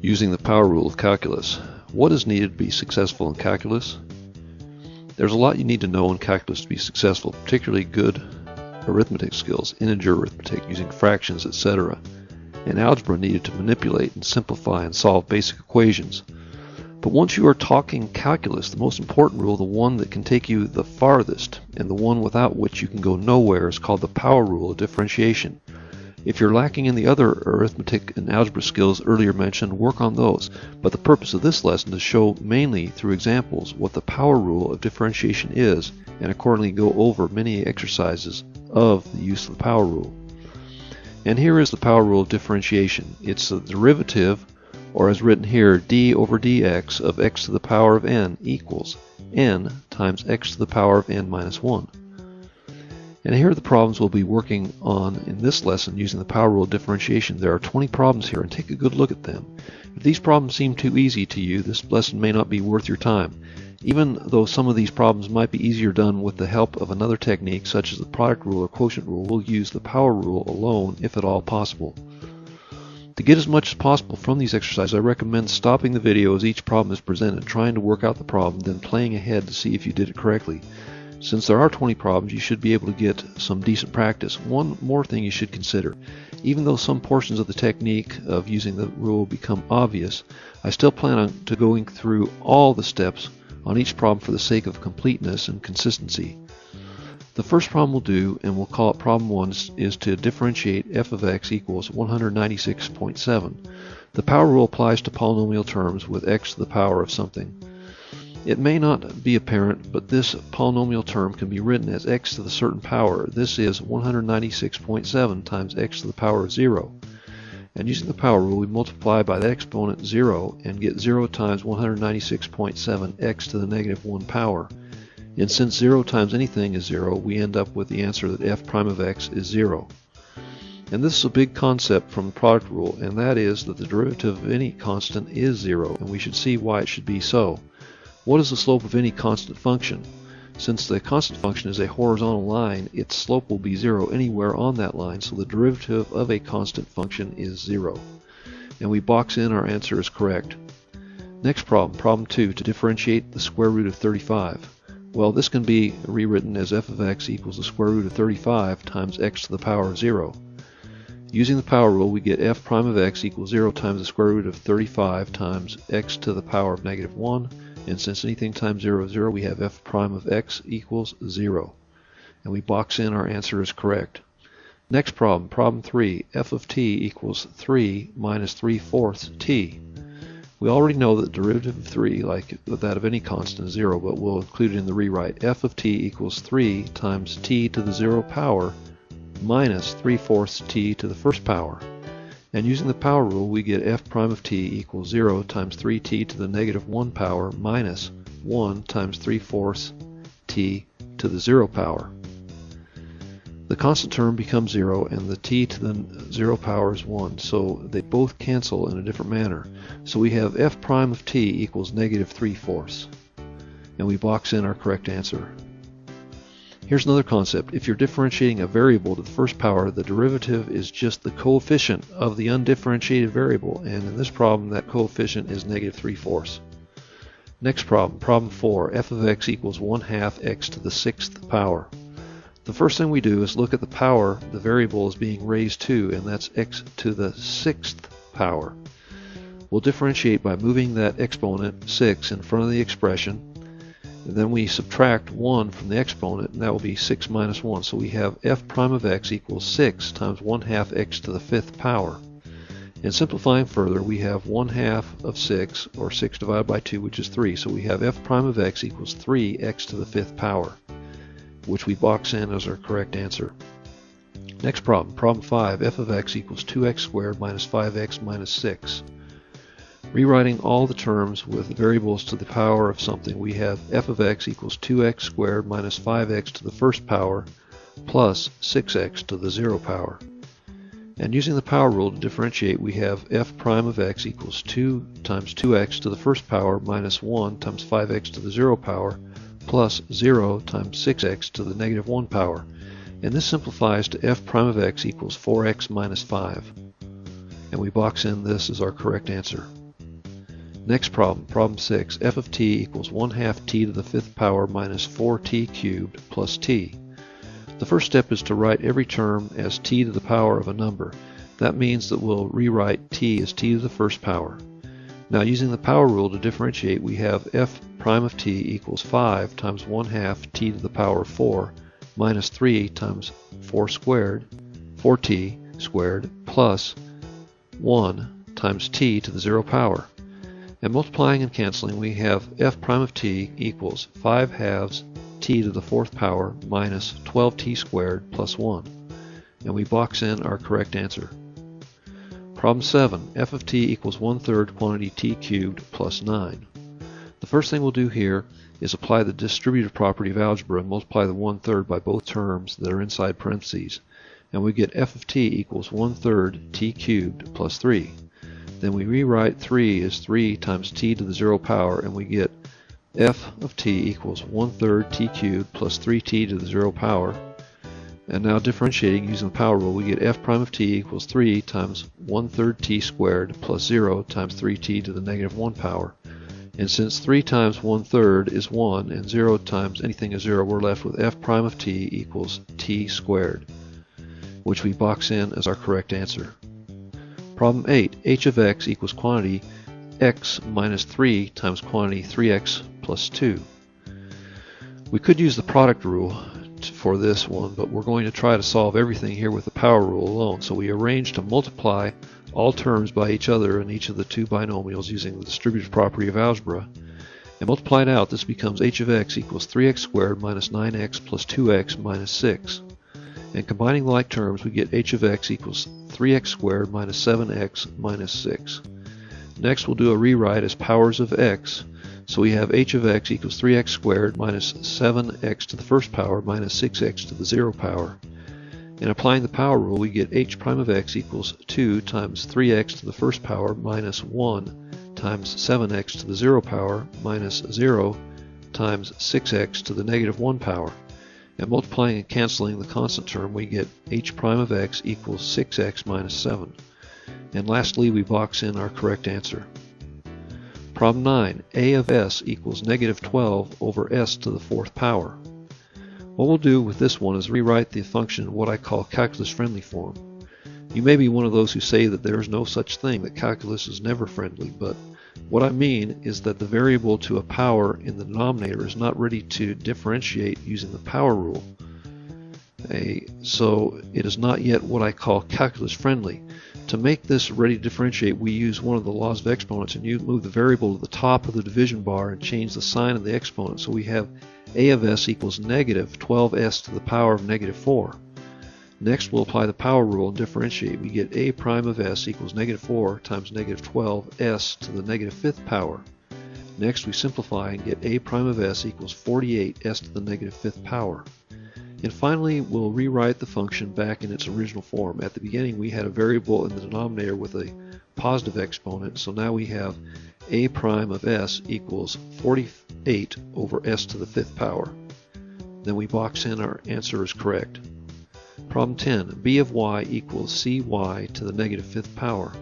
Using the power rule of calculus. What is needed to be successful in calculus? There's a lot you need to know in calculus to be successful, particularly good arithmetic skills, integer arithmetic, using fractions, etc., and algebra needed to manipulate and simplify and solve basic equations. But once you are talking calculus, the most important rule, the one that can take you the farthest, and the one without which you can go nowhere, is called the power rule of differentiation. If you're lacking in the other arithmetic and algebra skills earlier mentioned, work on those. But the purpose of this lesson is to show mainly through examples what the power rule of differentiation is, and accordingly go over many exercises of the use of the power rule. And here is the power rule of differentiation. It's the derivative, or as written here, d over dx of x to the power of n equals n times x to the power of n minus 1. And here are the problems we'll be working on in this lesson using the power rule of differentiation. There are 20 problems here, and take a good look at them. If these problems seem too easy to you, this lesson may not be worth your time. Even though some of these problems might be easier done with the help of another technique, such as the product rule or quotient rule, we'll use the power rule alone if at all possible. To get as much as possible from these exercises, I recommend stopping the video as each problem is presented, trying to work out the problem, then playing ahead to see if you did it correctly. Since there are 20 problems, you should be able to get some decent practice. One more thing you should consider. Even though some portions of the technique of using the rule become obvious, I still plan on going through all the steps on each problem for the sake of completeness and consistency. The first problem we'll do, and we'll call it problem 1, is to differentiate f of x equals 196.7. The power rule applies to polynomial terms with x to the power of something. It may not be apparent, but this polynomial term can be written as x to the certain power. This is 196.7 times x to the power of 0. And using the power rule, we multiply by that exponent 0 and get 0 times 196.7 x to the negative 1 power. And since 0 times anything is 0, we end up with the answer that f prime of x is 0. And this is a big concept from the product rule, and that is that the derivative of any constant is 0, and we should see why it should be so. What is the slope of any constant function? Since the constant function is a horizontal line, its slope will be 0 anywhere on that line, so the derivative of a constant function is 0. And we box in our answer as correct. Next problem, problem 2, to differentiate the square root of 35. Well, this can be rewritten as f of x equals the square root of 35 times x to the power of 0. Using the power rule, we get f prime of x equals 0 times the square root of 35 times x to the power of negative 1. And since anything times 0 is 0, we have f prime of x equals 0. And we box in our answer as correct. Next problem, problem 3, f of t equals 3 minus 3/4 t. We already know that the derivative of 3, like that of any constant, is 0, but we'll include it in the rewrite. F of t equals 3 times t to the 0 power minus 3/4 t to the first power. And using the power rule, we get f prime of t equals 0 times 3t to the negative 1 power minus 1 times 3/4 t to the 0 power. The constant term becomes 0, and the t to the 0 power is 1, so they both cancel in a different manner. So we have f prime of t equals negative 3/4, and we box in our correct answer. Here's another concept. If you're differentiating a variable to the first power, the derivative is just the coefficient of the undifferentiated variable, and in this problem that coefficient is negative 3/4. Next problem, problem 4, f of x equals 1/2 x to the 6th power. The first thing we do is look at the power the variable is being raised to, and that's x to the 6th power. We'll differentiate by moving that exponent 6 in front of the expression, and then we subtract 1 from the exponent, and that will be 6 minus 1. So we have f prime of x equals 6 times 1/2 x to the 5th power. And simplifying further, we have 1/2 of 6, or 6 divided by 2, which is 3. So we have f prime of x equals 3x to the 5th power, which we box in as our correct answer. Next problem, problem 5, f of x equals 2x squared minus 5x minus 6. Rewriting all the terms with variables to the power of something, we have f of x equals 2x squared minus 5x to the first power plus 6x to the 0 power. And using the power rule to differentiate, we have f prime of x equals 2 times 2x to the first power minus 1 times 5x to the 0 power plus 0 times 6x to the negative 1 power. And this simplifies to f prime of x equals 4x minus 5. And we box in this as our correct answer. Next problem, problem 6, f of t equals 1/2 t to the 5th power minus 4t cubed plus t. The first step is to write every term as t to the power of a number. That means that we'll rewrite t as t to the 1st power. Now using the power rule to differentiate, we have f prime of t equals 5 times 1/2 t to the power of 4 minus 3 times 4t squared plus 1 times t to the 0 power. And multiplying and canceling, we have f prime of t equals 5/2 t to the 4th power minus 12t squared plus 1. And we box in our correct answer. Problem 7, f of t equals 1/3 quantity t cubed plus 9. The first thing we'll do here is apply the distributive property of algebra and multiply the 1/3 by both terms that are inside parentheses. And we get f of t equals 1/3 t cubed plus 3. Then we rewrite 3 as 3 times t to the 0 power, and we get f of t equals 1/3 t cubed plus 3t to the 0 power. And now differentiating using the power rule, we get f prime of t equals 3 times 1/3 t squared plus 0 times 3t to the negative 1 power. And since 3 times 1/3 is 1 and 0 times anything is 0, we're left with f prime of t equals t squared, which we box in as our correct answer. Problem 8, h of x equals quantity x minus 3 times quantity 3x plus 2. We could use the product rule for this one, but we're going to try to solve everything here with the power rule alone. So we arrange to multiply all terms by each other in each of the two binomials using the distributive property of algebra. And multiplied out, this becomes h of x equals 3x squared minus 9x plus 2x minus 6. And combining the like terms, we get h of x equals 3x squared minus 7x minus 6. Next, we'll do a rewrite as powers of x. So we have h of x equals 3x squared minus 7x to the 1st power minus 6x to the 0 power. And applying the power rule, we get h prime of x equals 2 times 3x to the 1st power minus 1 times 7x to the 0 power minus 0 times 6x to the negative 1 power. And multiplying and canceling the constant term, we get h prime of x equals 6x minus 7. And lastly, we box in our correct answer. Problem 9, a of s equals negative 12 over s to the 4th power. What we'll do with this one is rewrite the function in what I call calculus-friendly form. You may be one of those who say that there is no such thing, that calculus is never friendly, but what I mean is that the variable to a power in the denominator is not ready to differentiate using the power rule. So it is not yet what I call calculus-friendly. To make this ready to differentiate, we use one of the laws of exponents, and you move the variable to the top of the division bar and change the sign of the exponent. So we have a of s equals negative 12s to the power of negative 4. Next, we'll apply the power rule and differentiate. We get a prime of s equals negative 4 times negative 12s to the negative 5th power. Next, we simplify and get a prime of s equals 48s to the negative 5th power. And finally, we'll rewrite the function back in its original form. At the beginning, we had a variable in the denominator with a positive exponent, so now we have a prime of s equals 48 over s to the 5th power. Then we box in our answer is correct. Problem 10, b of y equals cy to the negative 5th power.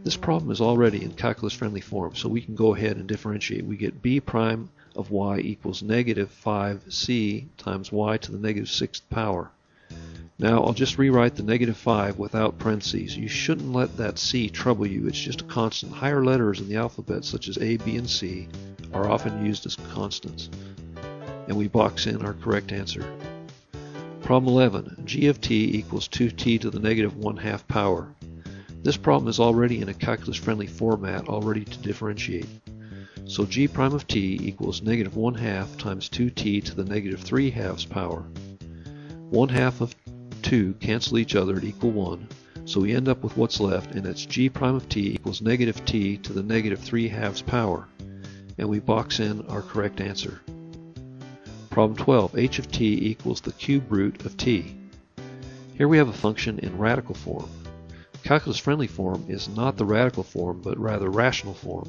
This problem is already in calculus-friendly form, so we can go ahead and differentiate. We get b prime of y equals negative 5c times y to the negative 6th power. Now I'll just rewrite the negative 5 without parentheses. You shouldn't let that c trouble you. It's just a constant. Higher letters in the alphabet, such as a, b, and c, are often used as constants. And we box in our correct answer. Problem 11, g of t equals 2t to the negative 1/2 power. This problem is already in a calculus-friendly format, all ready to differentiate. So g prime of t equals negative 1/2 times 2t to the negative 3/2 power. 1/2 of 2 cancel each other at equal 1, so we end up with what's left, and it's g prime of t equals negative t to the negative 3/2 power. And we box in our correct answer. Problem 12, h of t equals the cube root of t. Here we have a function in radical form. Calculus-friendly form is not the radical form, but rather rational form.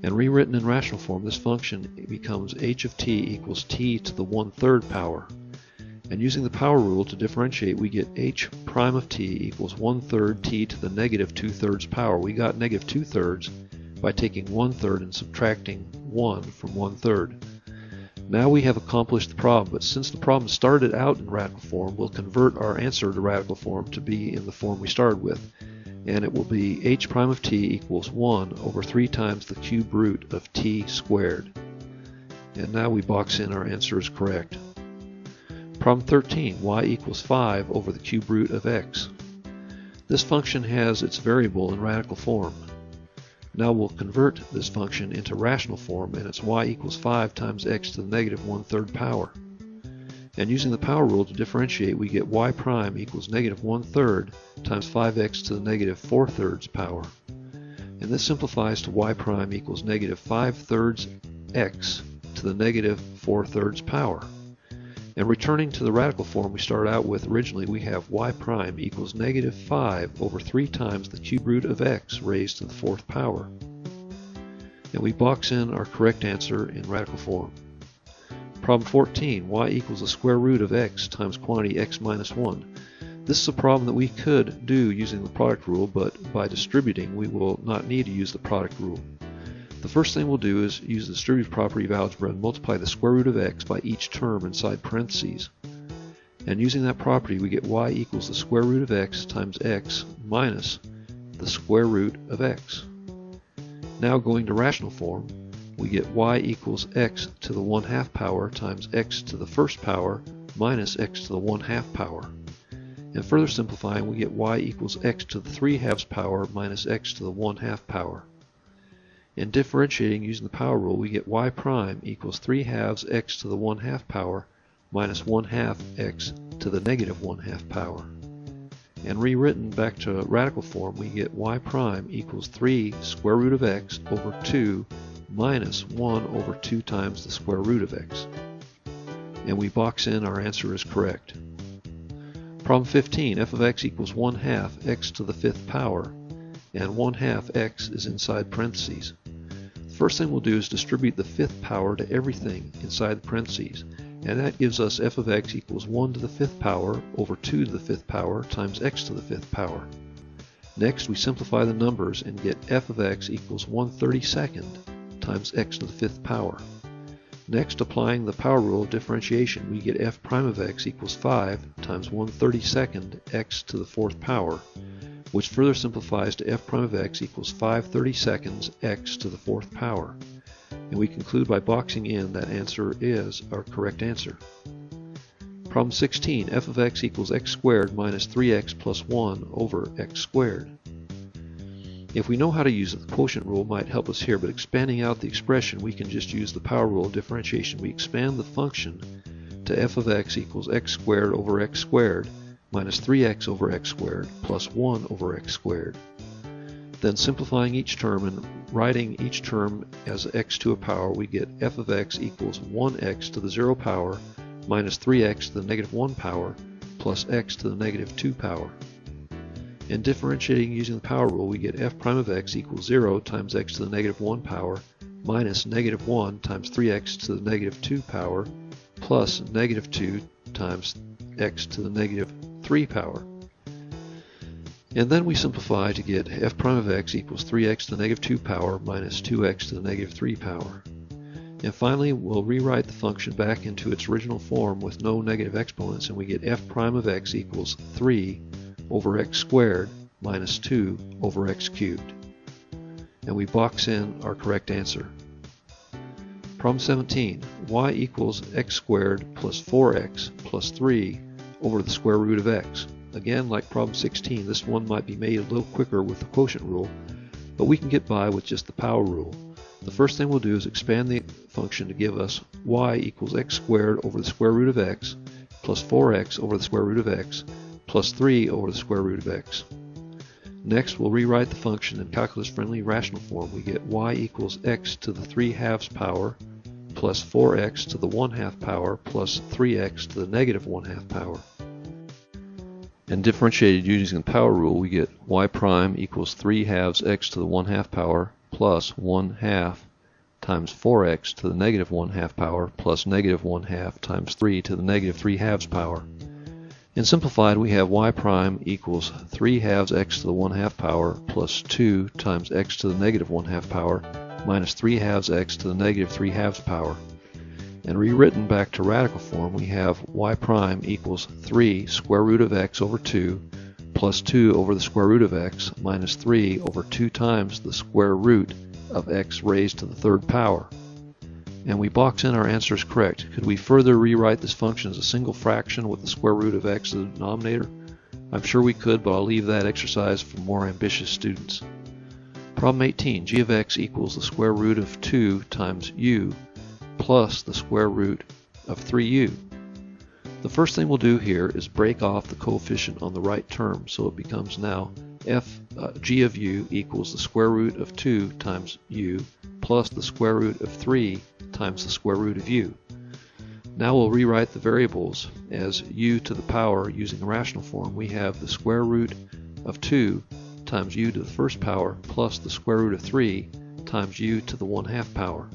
And rewritten in rational form, this function becomes h of t equals t to the 1/3 power. And using the power rule to differentiate, we get h prime of t equals 1/3 t to the negative 2/3 power. We got negative 2/3, by taking 1/3 and subtracting 1 from 1/3. Now we have accomplished the problem, but since the problem started out in radical form, we'll convert our answer to radical form to be in the form we started with, and it will be h prime of t equals 1 over 3 times the cube root of t squared. And now we box in our answer is correct. Problem 13, y equals 5 over the cube root of x. This function has its variable in radical form. Now we'll convert this function into rational form, and it's y equals 5 times x to the negative 1/3 power. And using the power rule to differentiate, we get y prime equals negative 1/3 times 5x to the negative 4/3 power. And this simplifies to y prime equals negative 5/3 x to the negative 4/3 power. And returning to the radical form we started out with originally, we have y prime equals negative 5 over 3 times the cube root of x raised to the 4th power. And we box in our correct answer in radical form. Problem 14, y equals the square root of x times quantity x minus 1. This is a problem that we could do using the product rule, but by distributing we will not need to use the product rule. The first thing we'll do is use the distributive property of algebra and multiply the square root of x by each term inside parentheses. And using that property, we get y equals the square root of x times x minus the square root of x. Now going to rational form, we get y equals x to the 1/2 power times x to the 1st power minus x to the 1/2 power. And further simplifying, we get y equals x to the 3/2 power minus x to the 1/2 power. And differentiating using the power rule, we get y prime equals 3/2 x to the 1/2 power minus 1/2 x to the negative 1/2 power. And rewritten back to radical form, we get y prime equals 3 square root of x over 2 minus 1 over 2 times the square root of x. And we box in our answer is correct. Problem 15, f of x equals 1/2 x to the 5th power, and 1/2 x is inside parentheses. The first thing we'll do is distribute the 5th power to everything inside the parentheses, and that gives us f of x equals 1 to the 5th power over 2 to the 5th power times x to the 5th power. Next we simplify the numbers and get f of x equals 1/32 times x to the 5th power. Next, applying the power rule of differentiation, we get f prime of x equals 5 times 1/32 x to the 4th power, which further simplifies to f prime of x equals 5/32 x to the 4th power. And we conclude by boxing in that answer is our correct answer. Problem 16, f of x equals x squared minus 3x plus 1 over x squared. If we know how to use it, the quotient rule might help us here, but expanding out the expression, we can just use the power rule of differentiation. We expand the function to f of x equals x squared over x squared minus 3x over x squared plus 1 over x squared. Then simplifying each term and writing each term as x to a power, we get f of x equals 1x to the 0 power minus 3x to the negative 1 power plus x to the negative 2 power. And differentiating using the power rule, we get f prime of x equals 0 times x to the negative 1 power minus negative 1 times 3x to the negative 2 power plus negative 2 times x to the negative 3 power. And then we simplify to get f prime of x equals 3x to the negative 2 power minus 2x to the negative 3 power. And finally, we'll rewrite the function back into its original form with no negative exponents, and we get f prime of x equals 3 over x squared minus 2 over x cubed. And we box in our correct answer. Problem 17, y equals x squared plus 4x plus 3 over the square root of x. Again, like problem 16, this one might be made a little quicker with the quotient rule, but we can get by with just the power rule. The first thing we'll do is expand the function to give us y equals x squared over the square root of x plus 4x over the square root of x plus 3 over the square root of x. Next, we'll rewrite the function in calculus-friendly rational form. We get y equals x to the 3/2 power plus 4x to the 1/2 power plus 3x to the negative 1/2 power. And differentiated using the power rule, we get y prime equals 3/2 x to the 1/2 power plus 1/2 times 4x to the negative 1/2 power plus negative 1/2 times 3 to the negative 3/2 power. In simplified, we have y prime equals 3/2 x to the 1/2 power plus 2 times x to the negative 1/2 power minus 3/2 x to the negative 3/2 power. And rewritten back to radical form, we have y prime equals 3 square root of x over 2 plus 2 over the square root of x minus 3 over 2 times the square root of x raised to the third power. And we box in our answer as correct. Could we further rewrite this function as a single fraction with the square root of x as the denominator? I'm sure we could, but I'll leave that exercise for more ambitious students. Problem 18, g of x equals the square root of 2 times u plus the square root of 3u. The first thing we'll do here is break off the coefficient on the right term, so it becomes now g of u equals the square root of 2 times u plus the square root of 3 times the square root of u. Now we'll rewrite the variables as u to the power using a rational form. We have the square root of 2 times u to the first power plus the square root of 3 times u to the 1/2 power.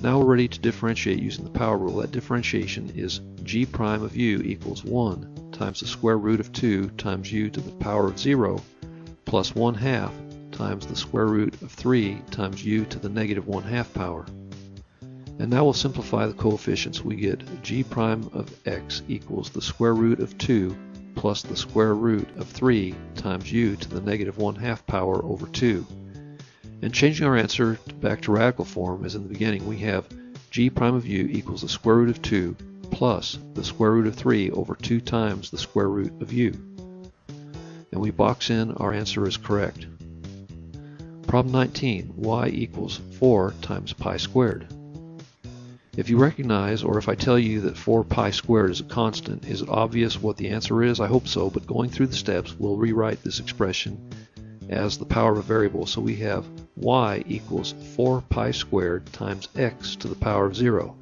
Now we're ready to differentiate using the power rule. That differentiation is g prime of u equals 1 times the square root of 2 times u to the power of 0 plus 1/2 times the square root of 3 times u to the negative 1/2 power. And now we'll simplify the coefficients. We get g prime of x equals the square root of 2 plus the square root of 3 times u to the negative 1/2 power over 2. And changing our answer back to radical form as in the beginning, we have g prime of u equals the square root of 2 plus the square root of 3 over 2 times the square root of u. And we box in our answer as correct. Problem 19, y equals 4 times pi squared. If you recognize, or if I tell you that 4 pi squared is a constant, is it obvious what the answer is? I hope so, but going through the steps, we'll rewrite this expression as the power of a variable. So we have y equals 4 pi squared times x to the power of 0.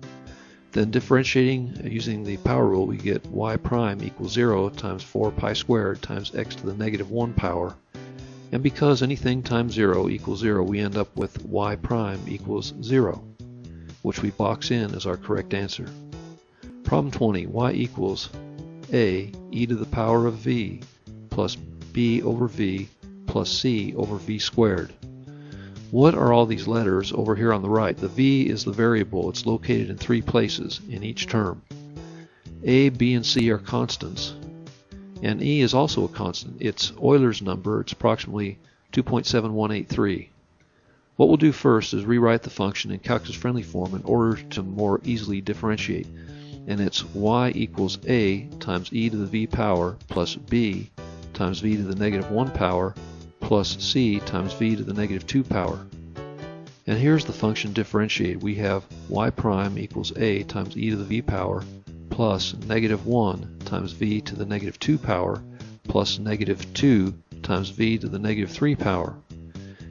Then differentiating using the power rule, we get y prime equals 0 times 4 pi squared times x to the negative 1 power. And because anything times 0 equals 0, we end up with y prime equals 0, which we box in as our correct answer. Problem 20, y equals a e to the power of v plus b over v plus c over v squared. What are all these letters over here on the right? The v is the variable. It's located in 3 places in each term. A, b, and c are constants, and e is also a constant. It's Euler's number. It's approximately 2.7183. What we'll do first is rewrite the function in calculus-friendly form in order to more easily differentiate. And it's y equals a times e to the v power plus b times v to the negative 1 power plus c times v to the negative 2 power. And here's the function differentiated. We have y prime equals a times e to the v power plus negative 1 times v to the negative 2 power plus negative 2 times v to the negative 3 power.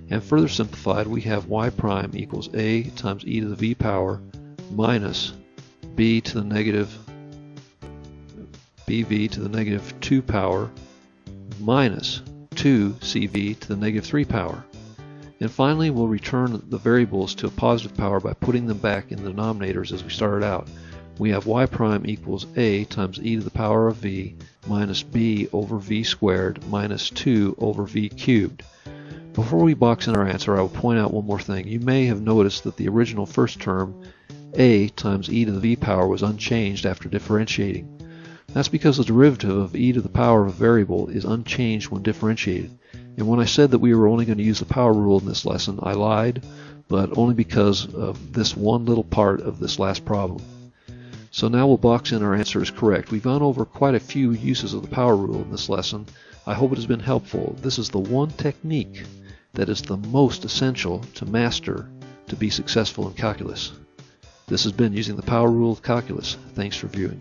And further simplified, we have y prime equals a times e to the v power minus b to the negative bv to the negative 2 power minus 2cv to the negative 3 power. And finally, we'll return the variables to a positive power by putting them back in the denominators as we started out. We have y prime equals a times e to the power of v minus b over v squared minus 2 over v cubed. Before we box in our answer, I will point out one more thing. You may have noticed that the original first term, a times e to the v power, was unchanged after differentiating. That's because the derivative of e to the power of a variable is unchanged when differentiated. And when I said that we were only going to use the power rule in this lesson, I lied, but only because of this one little part of this last problem. So now we'll box in our answer as correct. We've gone over quite a few uses of the power rule in this lesson. I hope it has been helpful. This is the one technique that is the most essential to master to be successful in calculus. This has been Using the Power Rule of Calculus. Thanks for viewing.